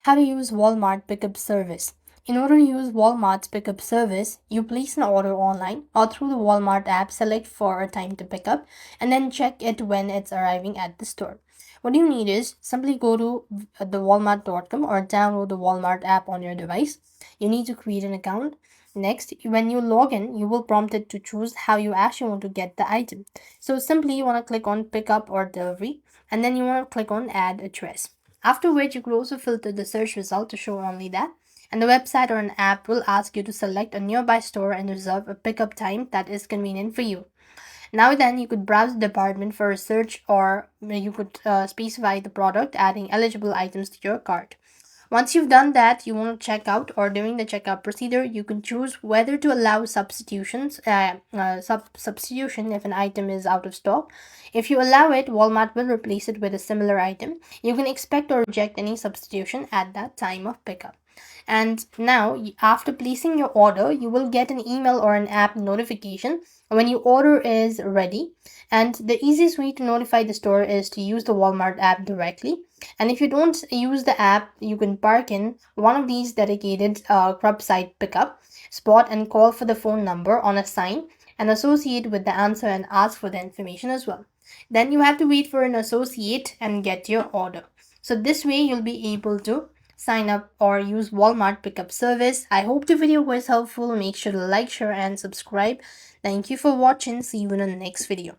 How to use Walmart pickup service. In order to use Walmart's pickup service, you place an order online or through the Walmart app, select for a time to pick up, and then check it when it's arriving at the store. What you need is simply go to the walmart.com or download the Walmart app on your device. You need to create an account. Next, when you log in, you will prompt it to choose how you actually want to get the item. So simply you want to click on pickup or delivery, and then you want to click on add address. After which you could also filter the search result to show only that. And the website or an app will ask you to select a nearby store and reserve a pickup time that is convenient for you. Now then, you could browse the department for a search, or you could specify the product, adding eligible items to your cart. Once you've done that, you want to check out, or during the checkout procedure, you can choose whether to allow substitution if an item is out of stock. If you allow it, Walmart will replace it with a similar item. You can expect or reject any substitution at that time of pickup. And now, after placing your order, you will get an email or an app notification when your order is ready. And the easiest way to notify the store is to use the Walmart app directly. And if you don't use the app, you can park in one of these dedicated curbside pickup spot and call for the phone number on a sign and associate with the answer and ask for the information as well. Then you have to wait for an associate and get your order. So this way you'll be able to sign up or use Walmart pickup service. I hope the video was helpful. Make sure to like, share and subscribe. Thank you for watching. See you in the next video.